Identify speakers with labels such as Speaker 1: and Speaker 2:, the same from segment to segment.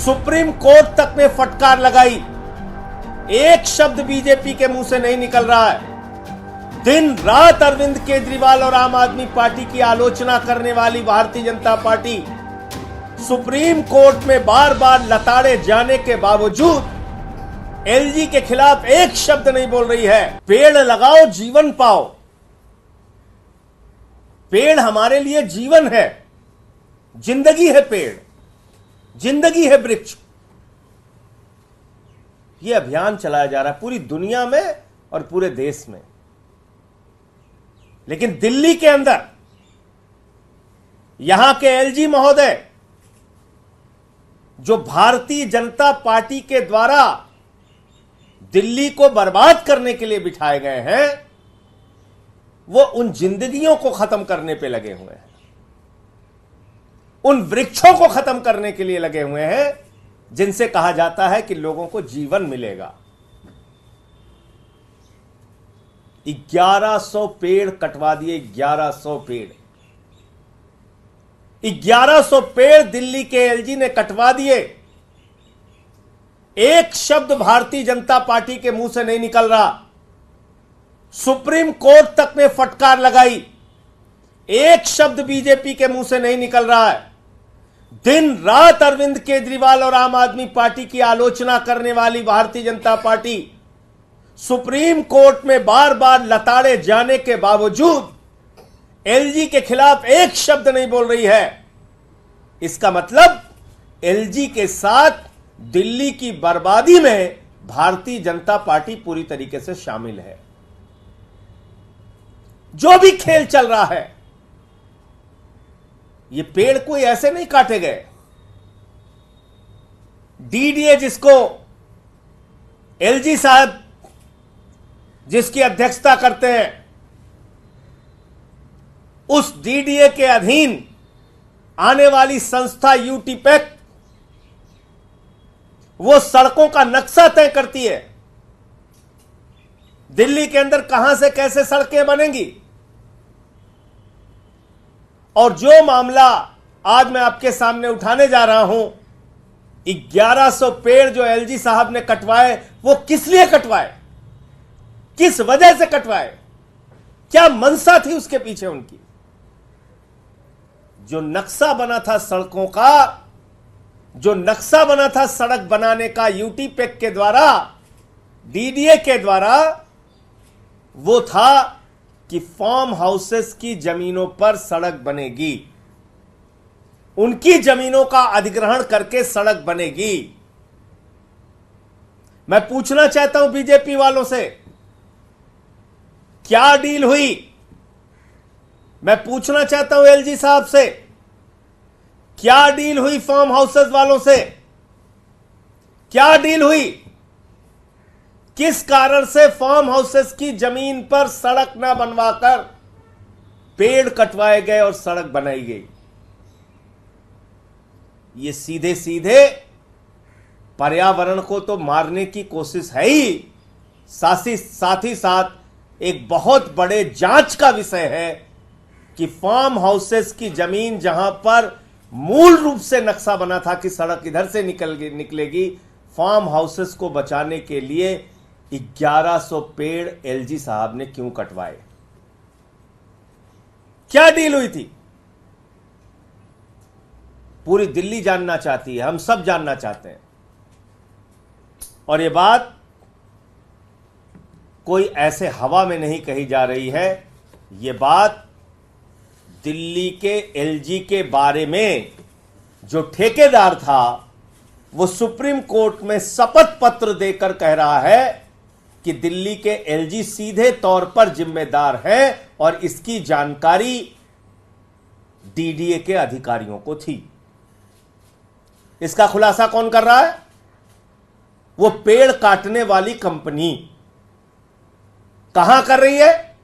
Speaker 1: Supreme court तक ने फटकार लगाई। एक शब्द बीजेपी के मुंह से नहीं निकल रहा है। दिन रात अरविंद केजरीवाल और आम आदमी पार्टी की आलोचना करने वाली Bharatiya Janata party supreme court में बार बार लताड़े जाने के बावजूद एलजी के खिलाफ एक शब्द नहीं बोल रही है। पेड़ लगाओ, जीवन पाओ। पेड़ हमारे लिए जीवन है, जिंदगी है पेड़, जिंदगी है वृक्ष। यह अभियान चलाया जा रहा है पूरी दुनिया में और पूरे देश में। लेकिन दिल्ली के अंदर यहां के एलजी महोदय जो भारतीय जनता पार्टी के द्वारा दिल्ली को बर्बाद करने के लिए बिठाए गए हैं, वो उन जिंदगियों को खत्म करने पे लगे हुए हैं, उन वृक्षों को खत्म करने के लिए लगे हुए हैं जिनसे कहा जाता है कि लोगों को जीवन मिलेगा। 1100 पेड़ कटवा दिए, 1100 पेड़, 1100 पेड़ दिल्ली के एलजी ने कटवा दिए। एक शब्द भारतीय जनता पार्टी के मुंह से नहीं निकल रहा। सुप्रीम कोर्ट तक ने फटकार लगाई। एक शब्द बीजेपी के मुंह से नहीं निकल रहा है। दिन रात अरविंद केजरीवाल और आम आदमी पार्टी की आलोचना करने वाली Bharatiya Janata party supreme court में बार बार लताड़े जाने के बावजूद एलजी के खिलाफ एक शब्द नहीं बोल रही है। इसका मतलब एलजी के साथ दिल्ली की बर्बादी में भारतीय जनता पार्टी पूरी तरीके से शामिल है। जो भी खेल चल रहा है, ये पेड़ कोई ऐसे नहीं काटे गए। डीडीए जिसको एलजी साहब जिसकी अध्यक्षता करते हैं, उस डीडीए के अधीन आने वाली संस्था यूटीपैक वो सड़कों का नक्शा तय करती है। दिल्ली के अंदर कहां से कैसे सड़कें बनेंगी। और जो मामला आज मैं आपके सामने उठाने जा रहा हूं, 1100 पेड़ जो एलजी साहब ने कटवाए, वो किस लिए कटवाए, किस वजह से कटवाए, क्या मंशा थी उसके पीछे उनकी। जो नक्शा बना था सड़कों का, जो नक्शा बना था सड़क बनाने का यूटीपैक के द्वारा, डीडीए के द्वारा, वो था कि फार्म हाउसेस की जमीनों पर सड़क बनेगी, उनकी जमीनों का अधिग्रहण करके सड़क बनेगी। मैं पूछना चाहता हूं बीजेपी वालों से, क्या डील हुई। मैं पूछना चाहता हूं एलजी साहब से, क्या डील हुई फार्म हाउसेस वालों से, क्या डील हुई। किस कारण से फार्म हाउसेस की जमीन पर सड़क न बनवाकर पेड़ कटवाए गए और सड़क बनाई गई। ये सीधे सीधे पर्यावरण को तो मारने की कोशिश है ही, साथ ही साथ एक बहुत बड़े जांच का विषय है कि फार्म हाउसेस की जमीन जहां पर मूल रूप से नक्शा बना था कि सड़क इधर से निकलेगी, फार्म हाउसेस को बचाने के लिए 1100 पेड़ एलजी साहब ने क्यों कटवाए। क्या डील हुई थी। पूरी दिल्ली जानना चाहती है, हम सब जानना चाहते हैं। और यह बात कोई ऐसे हवा में नहीं कही जा रही है, यह बात दिल्ली के एलजी के बारे में जो ठेकेदार था वो सुप्रीम कोर्ट में शपथ पत्र देकर कह रहा है कि दिल्ली के एलजी सीधे तौर पर जिम्मेदार है और इसकी जानकारी डीडीए के अधिकारियों को थी। इसका खुलासा कौन कर रहा है। वो पेड़ काटने वाली कंपनी कहां कर रही है,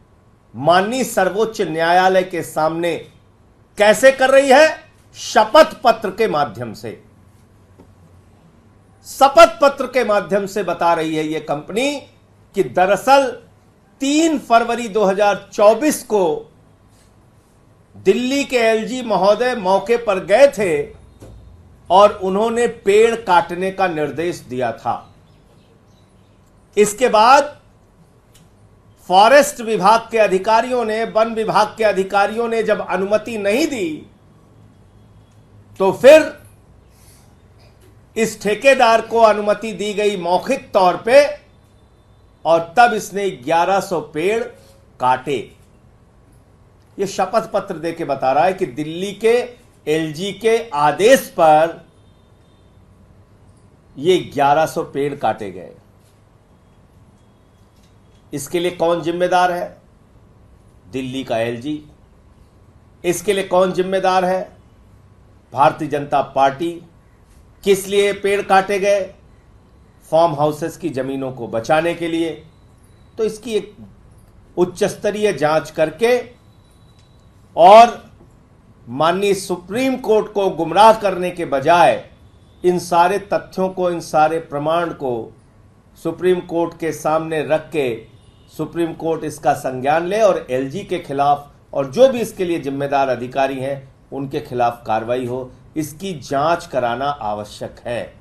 Speaker 1: माननीय सर्वोच्च न्यायालय के सामने। कैसे कर रही है, शपथ पत्र के माध्यम से। शपथ पत्र के माध्यम से बता रही है यह कंपनी कि दरअसल 3 फरवरी 2024 को दिल्ली के एलजी महोदय मौके पर गए थे और उन्होंने पेड़ काटने का निर्देश दिया था। इसके बाद फॉरेस्ट विभाग के अधिकारियों ने, वन विभाग के अधिकारियों ने जब अनुमति नहीं दी तो फिर इस ठेकेदार को अनुमति दी गई मौखिक तौर पे और तब इसने 1100 पेड़ काटे। यह शपथ पत्र देके बता रहा है कि दिल्ली के एलजी के आदेश पर ये 1100 पेड़ काटे गए। इसके लिए कौन जिम्मेदार है? दिल्ली का एलजी। इसके लिए कौन जिम्मेदार है? भारतीय जनता पार्टी। किस लिए पेड़ काटे गए? फार्म हाउसेस की जमीनों को बचाने के लिए। तो इसकी एक उच्च स्तरीय जांच करके और माननीय सुप्रीम कोर्ट को गुमराह करने के बजाय इन सारे तथ्यों को, इन सारे प्रमाण को सुप्रीम कोर्ट के सामने रख के सुप्रीम कोर्ट इसका संज्ञान ले और एलजी के खिलाफ और जो भी इसके लिए जिम्मेदार अधिकारी हैं उनके खिलाफ कार्रवाई हो। इसकी जांच कराना आवश्यक है।